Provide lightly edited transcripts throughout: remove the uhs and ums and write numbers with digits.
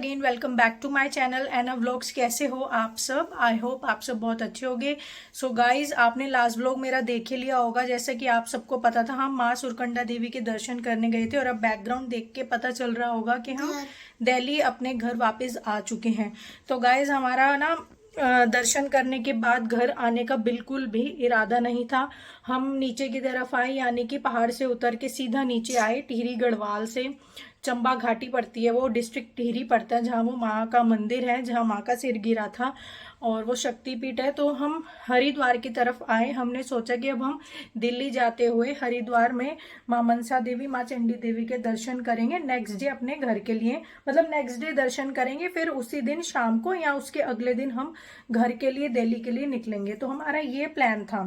Again welcome back to my channel एना vlogs. कैसे हो आप सब? आई होप आप सब बहुत अच्छे होंगे। सो गाइज, आपने लास्ट व्लॉग मेरा देख ही लिया होगा। जैसे कि आप सबको पता था, हम माँ सुरकंडा देवी के दर्शन करने गए थे और अब बैकग्राउंड देख के पता चल रहा होगा कि हम दिल्ली अपने घर वापस आ चुके हैं। तो गाइज, हमारा ना दर्शन करने के बाद घर आने का बिल्कुल भी इरादा नहीं था। हम नीचे की तरफ आए, यानी कि पहाड़ से उतर के सीधा नीचे आए। टिहरी गढ़वाल से चंबा घाटी पड़ती है, वो डिस्ट्रिक्ट टिहरी पड़ता है, जहाँ वो माँ का मंदिर है, जहाँ माँ का सिर गिरा था और वो शक्तिपीठ है। तो हम हरिद्वार की तरफ आए। हमने सोचा कि अब हम दिल्ली जाते हुए हरिद्वार में माँ मनसा देवी, माँ चंडी देवी के दर्शन करेंगे नेक्स्ट डे अपने घर के लिए। मतलब नेक्स्ट डे दर्शन करेंगे, फिर उसी दिन शाम को या उसके अगले दिन हम घर के लिए दिल्ली के लिए निकलेंगे। तो हमारा ये प्लान था।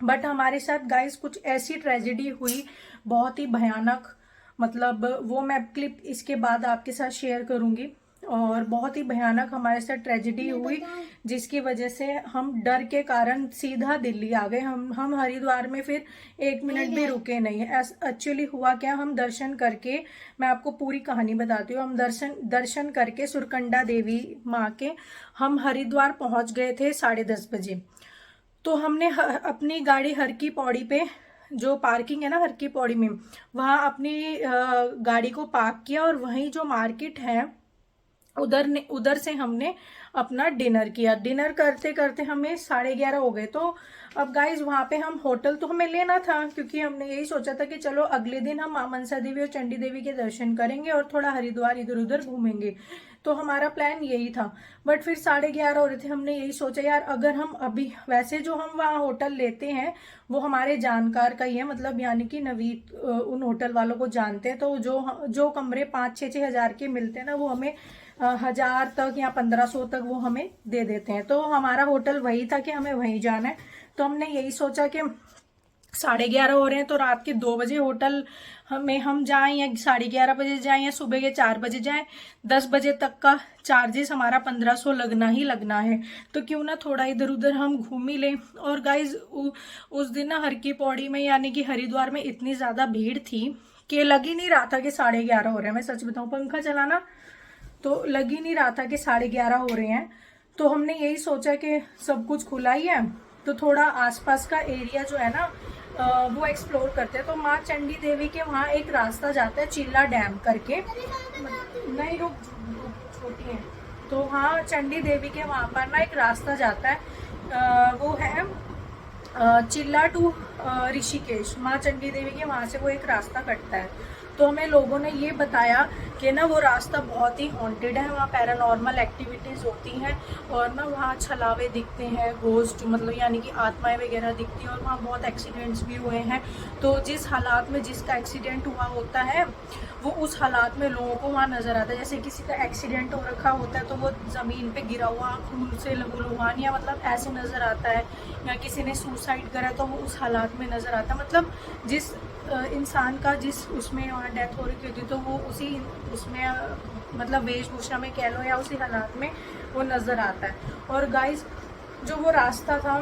बट हमारे साथ गाइस कुछ ऐसी ट्रेजेडी हुई, बहुत ही भयानक। मतलब वो मैं क्लिप इसके बाद आपके साथ शेयर करूंगी। और बहुत ही भयानक हमारे साथ ट्रेजेडी हुई, जिसकी वजह से हम डर के कारण सीधा दिल्ली आ गए। हम हरिद्वार में फिर एक मिनट भी रुके नहीं। एक्चुअली हुआ क्या, हम दर्शन करके, मैं आपको पूरी कहानी बताती हूँ। हम दर्शन करके सुरकंडा देवी माँ के हम हरिद्वार पहुंच गए थे 10:30 बजे। तो हमने अपनी गाड़ी हर की पौड़ी पे, जो पार्किंग है ना हर की पौड़ी में, वहाँ अपनी गाड़ी को पार्क किया और वहीं जो मार्केट है उधर से हमने अपना डिनर किया। डिनर करते करते हमें 11:30 हो गए। तो अब गाइज, वहां पे हम होटल तो हमें लेना था, क्योंकि हमने यही सोचा था कि चलो अगले दिन हम माँ मनसा देवी और चंडी देवी के दर्शन करेंगे और थोड़ा हरिद्वार इधर उधर घूमेंगे। तो हमारा प्लान यही था। बट फिर 11:30 हो रहे थे। हमने यही सोचा, यार अगर हम अभी, वैसे जो हम वहाँ होटल लेते हैं वो हमारे जानकार का ही है, मतलब यानी कि नवीद उन होटल वालों को जानते हैं। तो जो जो कमरे 5-6 हजार के मिलते हैं ना, वो हमें 1000 तक या 1500 तक वो हमें दे देते हैं। तो हमारा होटल वही था कि हमें वहीं जाना है। तो हमने यही सोचा कि 11:30 हो रहे हैं, तो रात के 2 बजे होटल हमें हम जाएं, या 11:30 बजे जाएं, या सुबह के 4 बजे जाएं। 10 बजे तक का चार्जेस हमारा 1500 लगना ही लगना है। तो क्यों ना थोड़ा इधर उधर हम घूम ही लें। और गाइज, उस दिन ना हर की पौड़ी में, यानी कि हरिद्वार में इतनी ज्यादा भीड़ थी कि लग ही नहीं रहा था कि 11:30 हो रहे हैं। मैं सच बताऊं, पंखा चलाना तो लग ही नहीं रहा था कि 11:30 हो रहे हैं। तो हमने यही सोचा कि सब कुछ खुला ही है, तो थोड़ा आसपास का एरिया जो है ना वो एक्सप्लोर करते हैं। तो माँ चंडी देवी के वहाँ एक रास्ता जाता है चिल्ला डैम करके। नहीं, रुक, छोटी है। तो हाँ, चंडी देवी के वहाँ पर ना एक रास्ता जाता है, वो है चिल्ला टू ऋषिकेश। माँ चंडी देवी के वहाँ से वो एक रास्ता कटता है। तो हमें लोगों ने ये बताया कि ना वो रास्ता बहुत ही हॉन्टेड है, वहाँ पैरानॉर्मल एक्टिविटीज़ होती हैं और ना वहाँ छलावे दिखते हैं, घोस्ट, मतलब यानी कि आत्माएं वगैरह दिखती हैं। और वहाँ बहुत एक्सीडेंट्स भी हुए हैं। तो जिस हालात में जिसका एक्सीडेंट हुआ होता है, वो उस हालात में लोगों को वहाँ नज़र आता है। जैसे किसी का एक्सीडेंट हो रखा होता है तो वो ज़मीन पे गिरा हुआ खून से लहूलुहान या मतलब ऐसे नज़र आता है, या किसी ने सुसाइड करा तो वो उस हालात में नज़र आता है। मतलब जिस इंसान का जिस उसमें वहाँ डेथ हो रही होती, तो वो उसी उसमें मतलब वेशभूषा में कह लो या उसी हालात में वो नज़र आता है। और गाइस, जो वो रास्ता था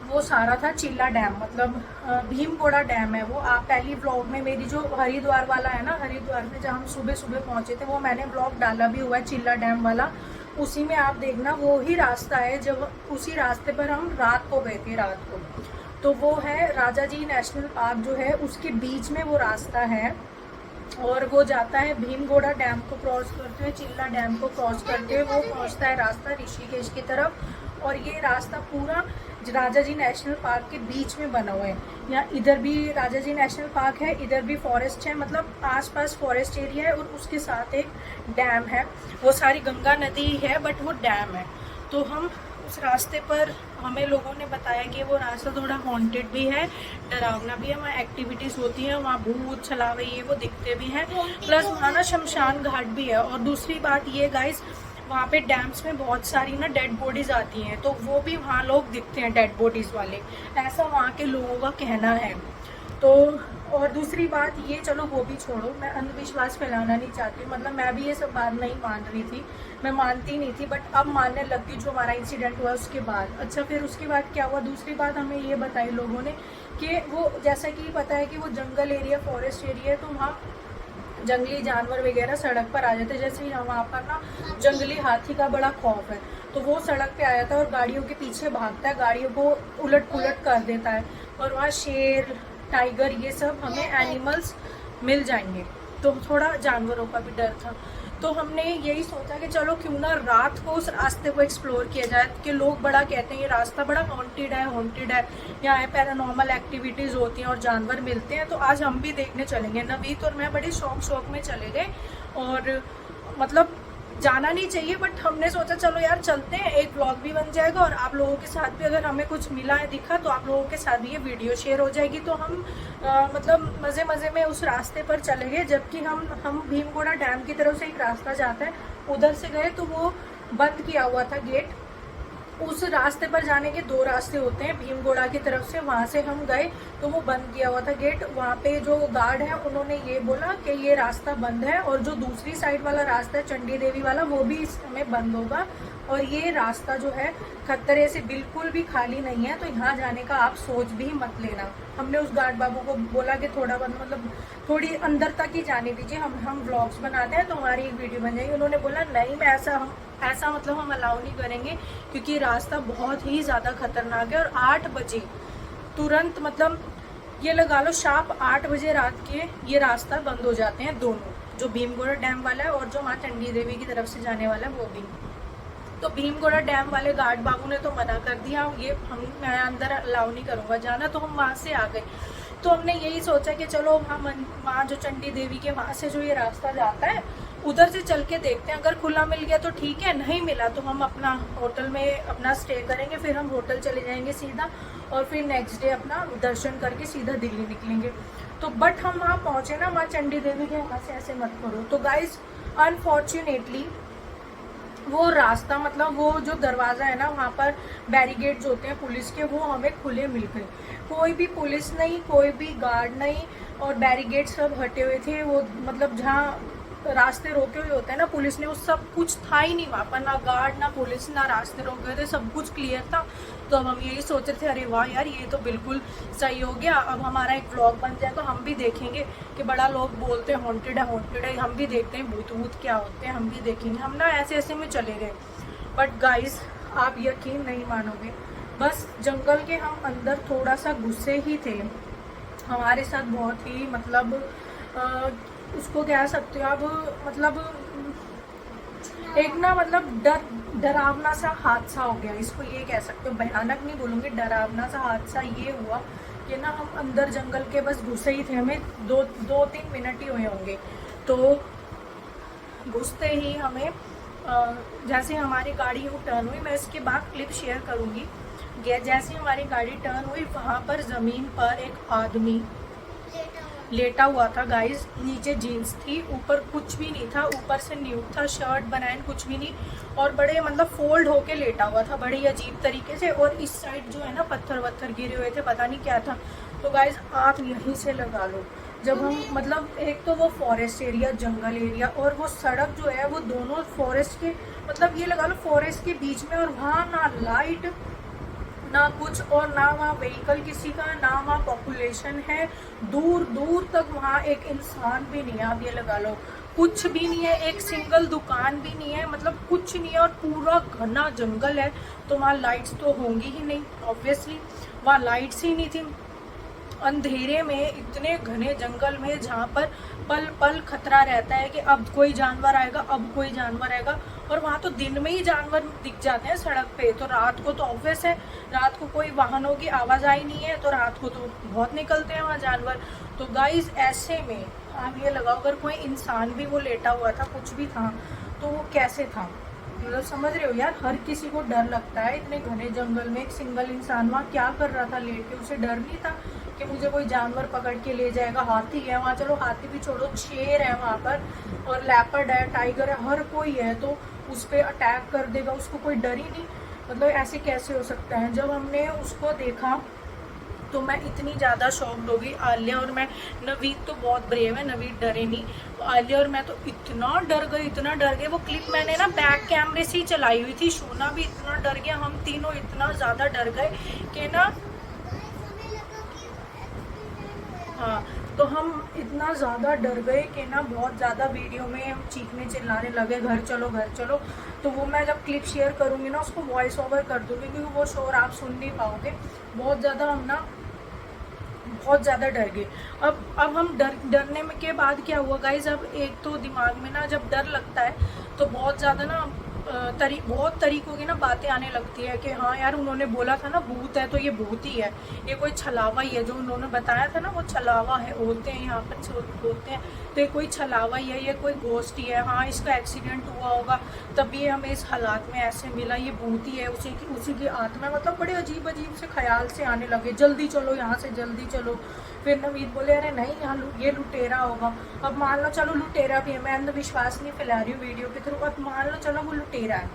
वो सारा था चिल्ला डैम, मतलब भीमगोड़ा डैम है वो। आप पहली ब्लॉग में मेरी जो हरिद्वार वाला है ना, हरिद्वार में जहाँ हम सुबह सुबह पहुंचे थे, वो मैंने ब्लॉग डाला भी हुआ है चिल्ला डैम वाला। उसी में आप देखना, वो ही रास्ता है। जब उसी रास्ते पर हम रात को गए थे, रात को। तो वो है राजा जी नेशनल पार्क जो है, उसके बीच में वो रास्ता है। और वो जाता है भीमगोड़ा डैम को क्रॉस करते हुए, चिल्ला डैम को क्रॉस करते हुए वो पहुंचता है रास्ता ऋषिकेश की तरफ। और ये रास्ता पूरा राजा जी नेशनल पार्क के बीच में बना हुआ है। या इधर भी राजा जी नेशनल पार्क है, इधर भी फॉरेस्ट है, मतलब आसपास फॉरेस्ट एरिया है। और उसके साथ एक डैम है, वो सारी गंगा नदी है बट वो डैम है। तो हम उस रास्ते पर, हमें लोगों ने बताया कि वो रास्ता थोड़ा हॉन्टेड भी है, डरावना भी है। वहाँ एक्टिविटीज़ होती हैं, वहाँ भूत छलावे ये वो दिखते भी हैं, प्लस वहाँ ना शमशान घाट भी है। और दूसरी बात ये गाइस, वहाँ पे डैम्स में बहुत सारी ना डेड बॉडीज आती हैं, तो वो भी वहाँ लोग दिखते हैं, डेड बॉडीज वाले, ऐसा वहाँ के लोगों का कहना है। तो और दूसरी बात ये, चलो वो भी छोड़ो, मैं अंधविश्वास फैलाना नहीं चाहती। मतलब मैं भी ये सब बात नहीं मान रही थी, मैं मानती नहीं थी, बट अब मानने लग गई जो हमारा इंसिडेंट हुआ उसके बाद। अच्छा, फिर उसके बाद क्या हुआ? दूसरी बात हमें ये बताई लोगों ने कि वो, जैसा कि पता है कि वो जंगल एरिया, फॉरेस्ट एरिया है, तो वहाँ जंगली जानवर वगैरह सड़क पर आ जाते हैं। जैसे वहाँ पर ना जंगली हाथी का बड़ा खौफ है, तो वो सड़क पे आ जाता है और गाड़ियों के पीछे भागता है, गाड़ियों को उलट पुलट कर देता है। और वहाँ शेर, टाइगर, ये सब हमें एनिमल्स मिल जाएंगे, तो थोड़ा जानवरों का भी डर था। तो हमने यही सोचा कि चलो क्यों ना रात को उस रास्ते को एक्सप्लोर किया जाए, कि लोग बड़ा कहते हैं ये रास्ता बड़ा हॉन्टेड है, यहाँ पैरानॉर्मल एक्टिविटीज़ होती हैं और जानवर मिलते हैं। तो आज हम भी देखने चलेंगे। नवीद और मैं बड़े शौक में चले गए, और मतलब जाना नहीं चाहिए बट हमने सोचा चलो यार चलते हैं, एक व्लॉग भी बन जाएगा और आप लोगों के साथ भी अगर हमें कुछ मिला है दिखा तो आप लोगों के साथ भी ये वीडियो शेयर हो जाएगी। तो हम मतलब मज़े में उस रास्ते पर चले गए, जबकि हम भीमगोड़ा डैम की तरफ से एक रास्ता जाता है उधर से गए, तो वो बंद किया हुआ था गेट। उस रास्ते पर जाने के 2 रास्ते होते हैं भीमगोड़ा की तरफ से, वहाँ से हम गए तो वो बंद किया हुआ था गेट। वहाँ पे जो गार्ड है उन्होंने ये बोला कि ये रास्ता बंद है, और जो दूसरी साइड वाला रास्ता है चंडी देवी वाला वो भी इस समय बंद होगा, और ये रास्ता जो है खतरे से बिल्कुल भी खाली नहीं है, तो यहाँ जाने का आप सोच भी मत लेना। हमने उस गार्ड बाबू को बोला कि थोड़ा मतलब थोड़ी अंदर तक ही जाने दीजिए, हम व्लॉग्स बनाते हैं तो हमारी एक वीडियो बन जाएगी। उन्होंने बोला नहीं, मैं ऐसा मतलब हम अलाउ नहीं करेंगे, क्योंकि रास्ता बहुत ही ज़्यादा खतरनाक है। और 8 बजे तुरंत, मतलब ये लगा लो शार्प 8 बजे रात के ये रास्ता बंद हो जाते हैं दोनों, जो भीमगोड़ा डैम वाला है और जो माँ चंडी देवी की तरफ से जाने वाला है वो भी। तो भीमगोड़ा डैम वाले गार्ड बाबू ने तो मना कर दिया, ये मैं अंदर अलाउ नहीं करूँगा जाना, तो हम वहाँ से आ गए। तो हमने यही सोचा कि चलो वहाँ जो चंडी देवी के वहाँ से जो ये रास्ता जाता है उधर से चल के देखते हैं, अगर खुला मिल गया तो ठीक है, नहीं मिला तो हम अपना होटल में अपना स्टे करेंगे, फिर हम होटल चले जाएंगे सीधा, और फिर नेक्स्ट डे अपना दर्शन करके सीधा दिल्ली निकलेंगे। तो बट हम वहाँ पहुँचे ना माँ चंडी देवी के वहाँ से, ऐसे मत करो। तो गाइज अनफॉर्चुनेटली वो रास्ता, मतलब वो जो दरवाज़ा है ना वहाँ पर बैरिकेड्स होते हैं पुलिस के, वो हमें खुले मिल गए। कोई भी पुलिस नहीं, कोई भी गार्ड नहीं, और बैरिकेड सब हटे हुए थे। वो मतलब जहाँ रास्ते रोके हुए होते हैं ना पुलिस ने, वो सब कुछ था ही नहीं वहाँ पर, ना गार्ड ना पुलिस ना रास्ते रोके थे, सब कुछ क्लियर था। तो अब हम यही सोच रहे थे अरे वाह यार ये तो बिल्कुल सही हो गया, अब हमारा एक व्लॉग बन जाए तो हम भी देखेंगे कि बड़ा लोग बोलते हैं हॉन्टेड है, हम भी देखते हैं भूत क्या होते हैं, हम भी देखेंगे। हम ना ऐसे में चले गए, बट गाइज आप यकीन नहीं मानोगे, बस जंगल के हम अंदर थोड़ा सा घुसे ही थे, हमारे साथ बहुत ही मतलब उसको कह सकते हो आप, मतलब एक ना मतलब डरावना सा हादसा हो गया, इसको ये कह सकते हो, भयानक नहीं बोलूँगी, डरावना सा हादसा ये हुआ कि ना हम अंदर जंगल के बस घुसे ही थे, हमें 2-3 मिनट ही हुए होंगे। तो घुसते ही हमें जैसे हमारी गाड़ी यू टर्न हुई, मैं इसके बाद क्लिप शेयर करूँगी, जैसे हमारी गाड़ी टर्न हुई वहाँ पर ज़मीन पर एक आदमी लेटा हुआ था गाइस, नीचे जीन्स थी, ऊपर कुछ भी नहीं था, ऊपर से न्यूड था, शर्ट बनान कुछ भी नहीं, और बड़े मतलब फोल्ड होके लेटा हुआ था बड़े अजीब तरीके से, और इस साइड जो है ना पत्थर वत्थर गिरे हुए थे, पता नहीं क्या था। तो गाइस आप यहीं से लगा लो, जब हम मतलब एक तो वो फॉरेस्ट एरिया, जंगल एरिया, और वो सड़क जो है वो दोनों फॉरेस्ट के, मतलब ये लगा लो फॉरेस्ट के बीच में, और वहाँ ना लाइट ना कुछ, और ना वहाँ व्हीकल किसी का, ना वहाँ पॉपुलेशन है, दूर दूर तक वहाँ एक इंसान भी नहीं है, आप ये लगा लो कुछ भी नहीं है, एक सिंगल दुकान भी नहीं है, मतलब कुछ नहीं है, और पूरा घना जंगल है। तो वहाँ लाइट्स तो होंगी ही नहीं, ऑब्वियसली वहाँ लाइट्स ही नहीं थी, अंधेरे में इतने घने जंगल में जहाँ पर पल पल खतरा रहता है कि अब कोई जानवर आएगा, अब कोई जानवर आएगा, और वहाँ तो दिन में ही जानवर दिख जाते हैं सड़क पे, तो रात को तो ऑब्वियस है, रात को कोई वाहनों की आवाजाही नहीं है, तो रात को तो बहुत निकलते हैं वहाँ जानवर। तो गाइस ऐसे में आप ये लगाओ, अगर कोई इंसान भी वो लेटा हुआ था, कुछ भी था, तो वो कैसे था, मतलब समझ रहे हो यार, हर किसी को डर लगता है इतने घने जंगल में। एक सिंगल इंसान वहाँ क्या कर रहा था लेट के, उसे डर नहीं था कि मुझे कोई जानवर पकड़ के ले जाएगा, हाथी है वहाँ, चलो हाथी भी छोड़ो, शेर है वहाँ पर, और लेपर्ड है, टाइगर है, हर कोई है, तो उस पर अटैक कर देगा, उसको कोई डर ही नहीं, मतलब ऐसे कैसे हो सकता है। जब हमने उसको देखा तो मैं इतनी ज़्यादा शॉक्ड हो गई, आलिया और मैं, नवीद तो बहुत ब्रेव है, नवीद डरे नहीं, आलिया और मैं तो इतना डर गए, वो क्लिप मैंने ना बैक कैमरे से ही चलाई हुई थी, शोना भी इतना डर गया, हम तीनों इतना ज़्यादा डर गए कि ना, हाँ, तो हम इतना ज़्यादा डर गए कि ना बहुत ज़्यादा वीडियो में हम चीखने चिल्लाने लगे घर चलो घर चलो। तो वो मैं जब क्लिप शेयर करूँगी ना उसको वॉइस ओवर कर दूँगी क्योंकि वो शोर आप सुन नहीं पाओगे। बहुत ज़्यादा हम ना बहुत ज़्यादा डर गए। अब हम डरने में के बाद क्या हुआ गाइज, अब एक तो दिमाग में ना जब डर लगता है तो बहुत ज़्यादा ना बहुत तरीकों की ना बातें आने लगती है कि हाँ यार उन्होंने बोला था ना भूत है तो ये भूत ही है, ये कोई छलावा ही है, जो उन्होंने बताया था ना वो छलावा है, होते हैं यहाँ पर होते हैं तो ये कोई छलावा ही है, ये कोई घोस्ट ही है, हाँ इसका एक्सीडेंट हुआ होगा तभी ये हमें इस हालात में ऐसे मिला, ये भूत ही है, उसी की आत्मा। मतलब बड़े अजीब अजीब से ख्याल से आने लगे, जल्दी चलो यहाँ से जल्दी चलो। फिर नवीद बोले अरे नहीं यहाँ ये लुटेरा होगा। अब मान लो चलो लुटेरा भी है, मैं अंधविश्वास नहीं फैला रही हूँ वीडियो के थ्रू, अब मान लो चलो वो लुटेरा है,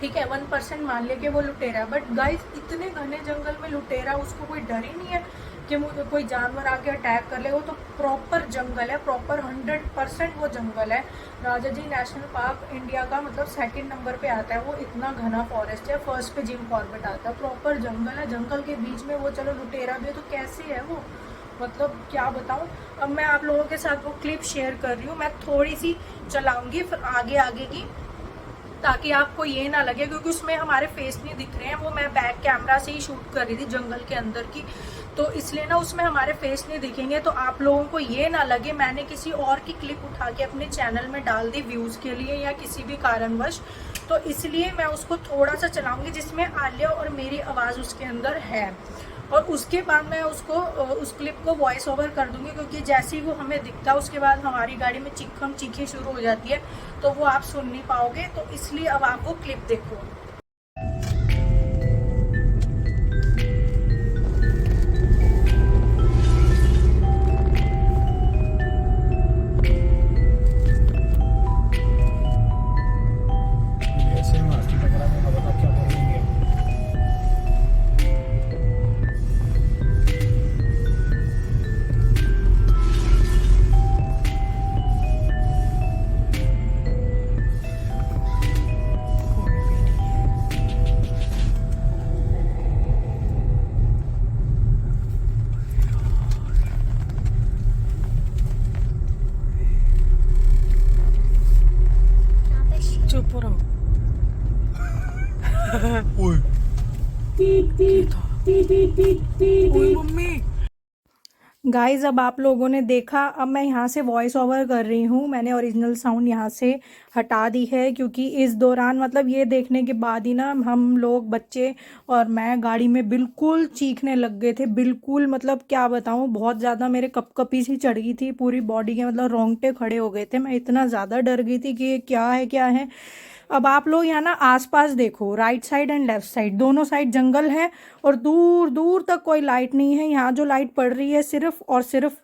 ठीक है 1% मान ले कि वो लुटेरा है, बट गाइस इतने घने जंगल में लुटेरा, उसको कोई डर ही नहीं है कि कोई जानवर आके अटैक कर ले। वो तो प्रॉपर जंगल है, प्रॉपर 100% वो जंगल है। राजा जी नेशनल पार्क इंडिया का मतलब 2nd नंबर पे आता है, वो इतना घना फॉरेस्ट है, 1st पे जिम कॉर्बेट आता है, प्रॉपर जंगल है, जंगल के बीच में वो चलो लुटेरा भी है तो कैसे है वो, मतलब क्या बताऊं। अब मैं आप लोगों के साथ वो क्लिप शेयर कर रही हूँ, मैं थोड़ी सी चलाऊंगी फिर आगे आगे की, ताकि आपको ये ना लगे क्योंकि उसमें हमारे फेस नहीं दिख रहे हैं, वो मैं बैक कैमरा से ही शूट कर रही थी जंगल के अंदर की, तो इसलिए ना उसमें हमारे फेस नहीं दिखेंगे, तो आप लोगों को ये ना लगे मैंने किसी और की क्लिप उठा के अपने चैनल में डाल दी व्यूज़ के लिए या किसी भी कारणवश, तो इसलिए मैं उसको थोड़ा सा चलाऊंगी जिसमें आलिया और मेरी आवाज़ उसके अंदर है, और उसके बाद मैं उसको उस क्लिप को वॉइस ओवर कर दूंगी क्योंकि जैसे ही वो हमें दिखता है उसके बाद हमारी गाड़ी में चीखी शुरू हो जाती है तो वो आप सुन नहीं पाओगे, तो इसलिए अब आप वो क्लिप देखो। चुप रहो। ओए मम्मी। गाइज अब आप लोगों ने देखा, अब मैं यहाँ से वॉइस ओवर कर रही हूँ, मैंने ओरिजिनल साउंड यहाँ से हटा दी है क्योंकि इस दौरान मतलब ये देखने के बाद ही ना हम लोग बच्चे और मैं गाड़ी में बिल्कुल चीखने लग गए थे, बिल्कुल मतलब क्या बताऊँ, बहुत ज़्यादा मेरे कपकपी सी चढ़ गई थी पूरी बॉडी के, मतलब रोंगटे खड़े हो गए थे, मैं इतना ज़्यादा डर गई थी कि ये क्या है। अब आप लोग यहाँ ना आसपास देखो, right side and left side दोनों साइड जंगल है और दूर दूर तक कोई लाइट नहीं है, यहाँ जो लाइट पड़ रही है सिर्फ और सिर्फ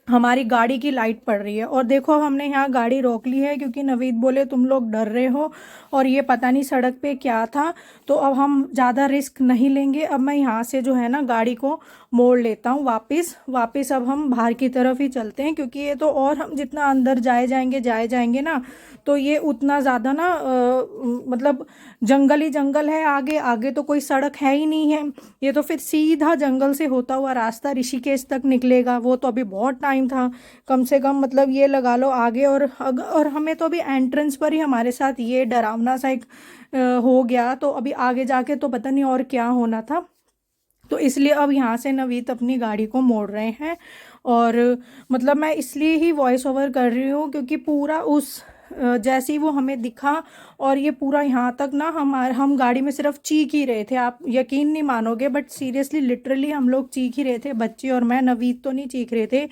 हमारी गाड़ी की लाइट पड़ रही है। और देखो हमने यहाँ गाड़ी रोक ली है क्योंकि नवीद बोले तुम लोग डर रहे हो और ये पता नहीं सड़क पे क्या था, तो अब हम ज़्यादा रिस्क नहीं लेंगे। अब मैं यहाँ से जो है ना गाड़ी को मोड़ लेता हूँ वापस अब हम बाहर की तरफ ही चलते हैं क्योंकि ये तो और हम जितना अंदर जाए जाएंगे ना तो ये उतना ज़्यादा ना मतलब जंगल ही जंगल है, आगे आगे तो कोई सड़क है ही नहीं है, ये तो फिर सीधा जंगल से होता हुआ रास्ता ऋषिकेश तक निकलेगा, वो तो अभी बहुत टाइम था, कम से कम मतलब ये लगा लो आगे। और हमें तो अभी एंट्रेंस पर ही हमारे साथ ये डरावना सा एक हो गया, तो अभी आगे जाके तो पता नहीं और क्या होना था, तो इसलिए अब यहाँ से नवीद अपनी गाड़ी को मोड़ रहे हैं। और मतलब मैं इसलिए ही वॉइस ओवर कर रही हूँ क्योंकि पूरा उस जैसे ही वो हमें दिखा और ये पूरा यहाँ तक ना हम गाड़ी में सिर्फ चीख ही रहे थे, आप यकीन नहीं मानोगे बट सीरियसली लिटरली हम लोग चीख ही रहे थे, बच्चे और मैं, नवीद तो नहीं चीख रहे थे।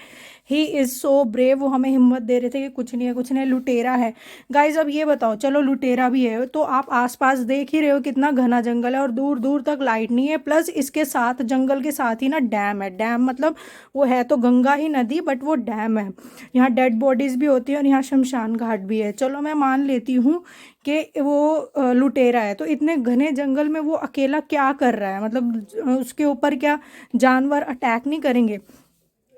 ही इज़ सो ब्रेव, वो हमें हिम्मत दे रहे थे कि कुछ नहीं लुटेरा है। गाइज अब ये बताओ, चलो लुटेरा भी है तो आप आसपास देख ही रहे हो कितना घना जंगल है और दूर दूर तक लाइट नहीं है, प्लस इसके साथ जंगल के साथ ही ना डैम है, डैम मतलब वो है तो गंगा ही नदी बट वो डैम है, यहाँ डेड बॉडीज़ भी होती है और यहाँ शमशान घाट भी है। चलो मैं मान लेती हूँ कि वो लुटेरा है, तो इतने घने जंगल में वो अकेला क्या कर रहा है, मतलब उसके ऊपर क्या जानवर अटैक नहीं करेंगे,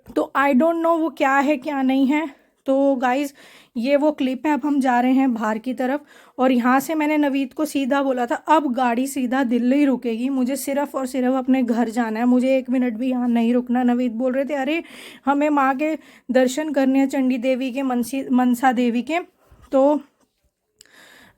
तो आई डोंट नो वो क्या है क्या नहीं है। तो गाइज़ ये वो क्लिप है। अब हम जा रहे हैं बाहर की तरफ, और यहाँ से मैंने नवीद को सीधा बोला था अब गाड़ी सीधा दिल्ली रुकेगी, मुझे सिर्फ और सिर्फ अपने घर जाना है, मुझे 1 मिनट भी यहाँ नहीं रुकना। नवीद बोल रहे थे अरे हमें माँ के दर्शन करने हैं, चंडी देवी के, मनसा देवी के। तो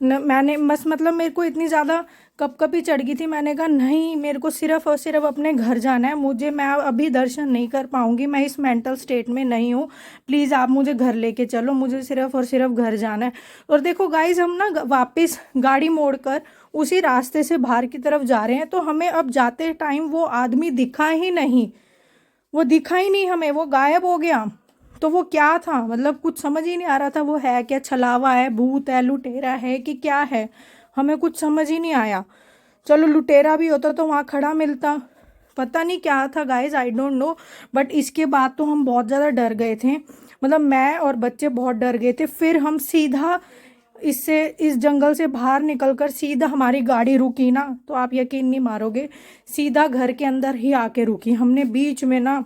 मैंने बस मतलब मेरे को इतनी ज़्यादा कपकपी चढ़ गई थी, मैंने कहा नहीं मेरे को सिर्फ और सिर्फ अपने घर जाना है, मैं अभी दर्शन नहीं कर पाऊँगी, मैं इस मेंटल स्टेट में नहीं हूँ, प्लीज़ आप मुझे घर लेके चलो, मुझे सिर्फ और सिर्फ घर जाना है। और देखो गाइज हम ना वापस गाड़ी मोड़कर उसी रास्ते से बाहर की तरफ जा रहे हैं, तो हमें अब जाते टाइम वो आदमी दिखा ही नहीं, वो दिखा ही नहीं हमें, वो गायब हो गया। तो वो क्या था, मतलब कुछ समझ ही नहीं आ रहा था वो है क्या, छलावा है, भूत है, लुटेरा है कि क्या है, हमें कुछ समझ ही नहीं आया। चलो लुटेरा भी होता तो वहाँ खड़ा मिलता, पता नहीं क्या था guys, I don't know. But इसके बाद तो हम बहुत ज़्यादा डर गए थे, मतलब मैं और बच्चे बहुत डर गए थे। फिर हम सीधा इस जंगल से बाहर निकलकर सीधा हमारी गाड़ी रुकी ना, तो आप यकीन नहीं मारोगे, सीधा घर के अंदर ही आके रुकी। हमने बीच में ना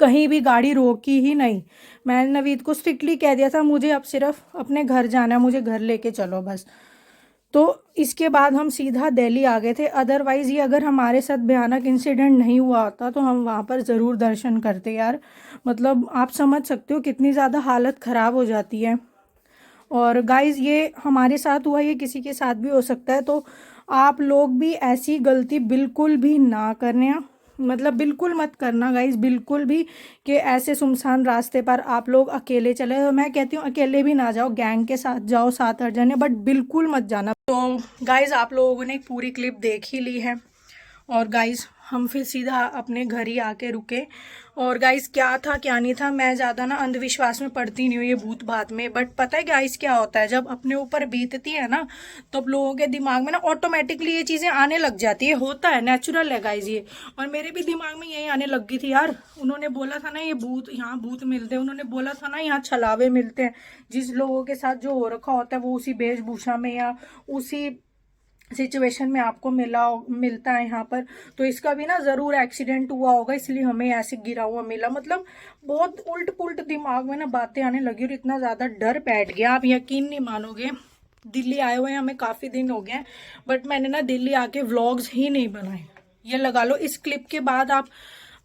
कहीं भी गाड़ी रोकी ही नहीं। मैंने नवीद को स्ट्रिक्टली कह दिया था मुझे अब सिर्फ अपने घर जाना है, मुझे घर लेके चलो बस। तो इसके बाद हम सीधा दिल्ली आ गए थे। अदरवाइज़ ये अगर हमारे साथ भयानक इंसिडेंट नहीं हुआ होता तो हम वहाँ पर ज़रूर दर्शन करते यार। मतलब आप समझ सकते हो कितनी ज़्यादा हालत ख़राब हो जाती है। और गाइज़ ये हमारे साथ हुआ, ये किसी के साथ भी हो सकता है, तो आप लोग भी ऐसी गलती बिल्कुल भी ना करना, मतलब बिल्कुल मत करना गाइज़, बिल्कुल भी, कि ऐसे सुनसान रास्ते पर आप लोग अकेले चले। तो मैं कहती हूँ अकेले भी ना जाओ, गैंग के साथ जाओ 7-8 जने, बट बिल्कुल मत जाना। तो गाइज़ आप लोगों ने पूरी क्लिप देख ही ली है, और गाइज़ हम फिर सीधा अपने घर ही आके रुके। और गाइज़ क्या था क्या नहीं था, मैं ज़्यादा ना अंधविश्वास में पड़ती नहीं हूँ ये भूत बात में, बट पता है गाइज़ क्या होता है, जब अपने ऊपर बीतती है ना तो अब लोगों के दिमाग में ना ऑटोमेटिकली ये चीज़ें आने लग जाती है, होता है, नेचुरल है गाइज़ ये। और मेरे भी दिमाग में यही आने लग गई थी यार, उन्होंने बोला था ना ये भूत, यहाँ भूत मिलते हैं, उन्होंने बोला था ना यहाँ छलावे मिलते हैं, जिस लोगों के साथ जो हो रखा होता है वो उसी वेशभूषा में या उसी सिचुएशन में आपको मिलता है यहाँ पर। तो इसका भी ना ज़रूर एक्सीडेंट हुआ होगा, इसलिए हमें ऐसे गिरा हुआ मिला। मतलब बहुत उल्ट पुल्ट दिमाग में ना बातें आने लगी और इतना ज़्यादा डर बैठ गया, आप यकीन नहीं मानोगे। दिल्ली आए हुए हैं हमें काफ़ी दिन हो गए हैं, बट मैंने ना दिल्ली आके व्लॉग्स ही नहीं बनाए। ये लगा लो इस क्लिप के बाद आप,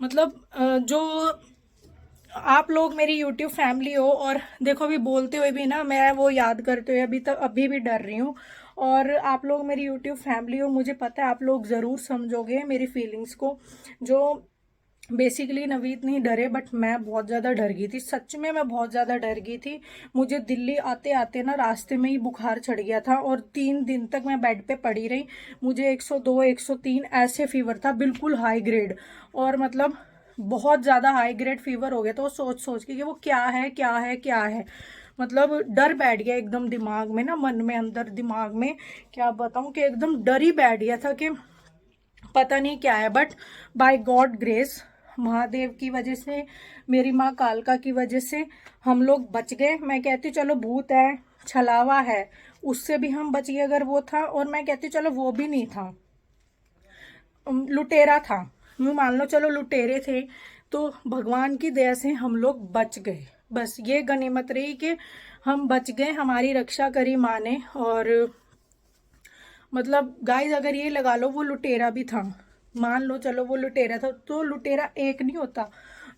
मतलब जो आप लोग मेरी यूट्यूब फैमिली हो, और देखो अभी बोलते हुए भी ना मैं वो याद करते हुए अभी भी डर रही हूँ। और आप लोग मेरी यूट्यूब फैमिली हो, मुझे पता है आप लोग ज़रूर समझोगे मेरी फीलिंग्स को। जो बेसिकली नवीद नहीं डरे, बट मैं बहुत ज़्यादा डर गई थी, सच में मैं बहुत ज़्यादा डर गई थी। मुझे दिल्ली आते आते ना रास्ते में ही बुखार चढ़ गया था, और 3 दिन तक मैं बेड पे पड़ी रही। मुझे 102 103 ऐसे फीवर था, बिल्कुल हाई ग्रेड, और मतलब बहुत ज़्यादा हाई ग्रेड फीवर हो गया। तो सोच सोच के कि वो क्या है क्या है क्या है, मतलब डर बैठ गया एकदम दिमाग में ना, मन में, अंदर दिमाग में क्या बताऊं, कि एकदम डर ही बैठ गया था कि पता नहीं क्या है। But by God grace, Mahadev की वजह से, मेरी माँ कालका की वजह से हम लोग बच गए। मैं कहती चलो भूत है, छलावा है, उससे भी हम बच गए अगर वो था, और मैं कहती चलो वो भी नहीं था, लुटेरा था, यूँ मान लो चलो लुटेरे थे, तो भगवान की दया से हम लोग बच गए। बस ये गनीमत रही कि हम बच गए, हमारी रक्षा करी माँ ने। और मतलब गाइस अगर ये लगा लो वो लुटेरा भी था, मान लो चलो वो लुटेरा था, तो लुटेरा एक नहीं होता,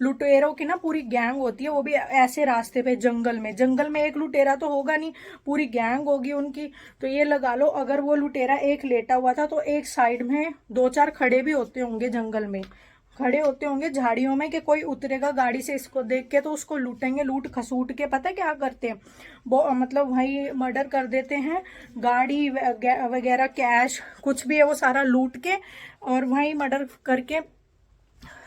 लुटेरों की ना पूरी गैंग होती है, वो भी ऐसे रास्ते पे जंगल में एक लुटेरा तो होगा नहीं, पूरी गैंग होगी उनकी। तो ये लगा लो अगर वो लुटेरा एक लेटा हुआ था तो एक साइड में 2-4 खड़े भी होते होंगे, जंगल में खड़े होते होंगे झाड़ियों में, कि कोई उतरेगा गाड़ी से इसको देख के तो उसको लूटेंगे, लूट खसूट के पता है क्या करते हैं वो, मतलब वही मर्डर कर देते हैं, गाड़ी वगैरह कैश कुछ भी है वो सारा लूट के, और वही मर्डर करके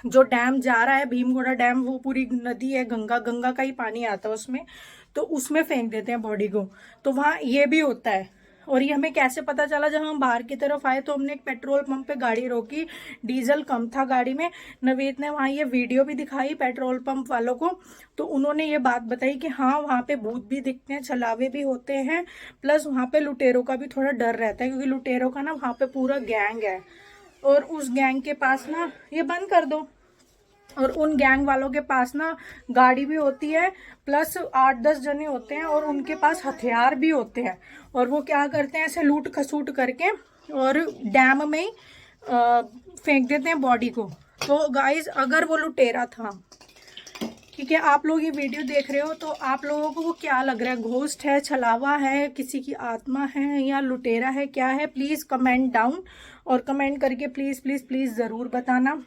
जो डैम जा रहा है भीमगोड़ा डैम, वो पूरी नदी है, गंगा का ही पानी आता है उसमें, तो उसमें फेंक देते हैं बॉडी को। तो वहाँ ये भी होता है। और ये हमें कैसे पता चला, जब हम बाहर की तरफ आए तो हमने एक पेट्रोल पंप पे गाड़ी रोकी, डीजल कम था गाड़ी में। नवेद ने वहाँ ये वीडियो भी दिखाई पेट्रोल पंप वालों को, तो उन्होंने ये बात बताई कि हाँ वहाँ पे भूत भी दिखते हैं, छलावे भी होते हैं, प्लस वहाँ पे लुटेरों का भी थोड़ा डर रहता है, क्योंकि लुटेरों का ना वहाँ पे पूरा गैंग है, और उस गैंग के पास ना, ये बंद कर दो, और उन गैंग वालों के पास ना गाड़ी भी होती है, प्लस 8-10 जने होते हैं और उनके पास हथियार भी होते हैं। और वो क्या करते हैं, ऐसे लूट खसूट करके और डैम में ही फेंक देते हैं बॉडी को। तो गाइज अगर वो लुटेरा था, ठीक है, आप लोग ये वीडियो देख रहे हो तो आप लोगों को वो क्या लग रहा है, घोस्ट है, छलावा है, किसी की आत्मा है, या लुटेरा है, क्या है? प्लीज़ कमेंट डाउन, और कमेंट करके प्लीज़ प्लीज़ प्लीज़ ज़रूर बताना।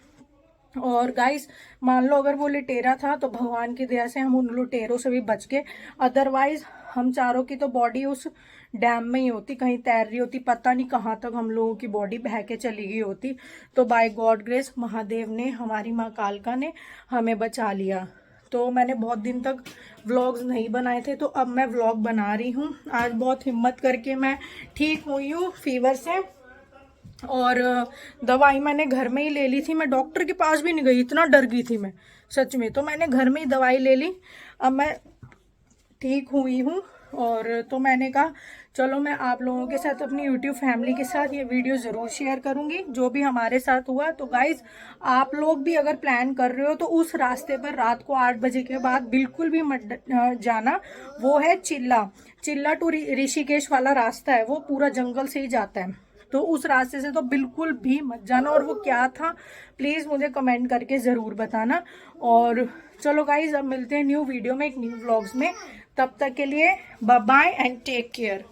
और गाइस मान लो अगर वो लुटेरा था तो भगवान की दया से हम उन लुटेरों से भी बच गए, अदरवाइज हम चारों की तो बॉडी उस डैम में ही होती, कहीं तैर रही होती, पता नहीं कहाँ तक हम लोगों की बॉडी बह के चली गई होती। तो बाय गॉड ग्रेस महादेव ने, हमारी माँ कालका ने हमें बचा लिया। तो मैंने बहुत दिन तक व्लॉग्स नहीं बनाए थे, तो अब मैं व्लॉग बना रही हूँ। आज बहुत हिम्मत करके मैं ठीक हुई हूँ फीवर से, और दवाई मैंने घर में ही ले ली थी। मैं डॉक्टर के पास भी नहीं गई, इतना डर गई थी मैं सच में। तो मैंने घर में ही दवाई ले ली, अब मैं ठीक हुई हूँ। और तो मैंने कहा चलो मैं आप लोगों के साथ, अपनी यूट्यूब फैमिली के साथ ये वीडियो ज़रूर शेयर करूँगी जो भी हमारे साथ हुआ। तो गाइज़ आप लोग भी अगर प्लान कर रहे हो तो उस रास्ते पर रात को 8 बजे के बाद बिल्कुल भी मत जाना। वो है चिल्ला टू ऋषिकेश वाला रास्ता है, वो पूरा जंगल से ही जाता है, तो उस रास्ते से तो बिल्कुल भी मत जाना। और वो क्या था प्लीज़ मुझे कमेंट करके ज़रूर बताना। और चलो गाइज अब मिलते हैं न्यू वीडियो में, एक न्यू व्लॉग्स में। तब तक के लिए bye bye and take care.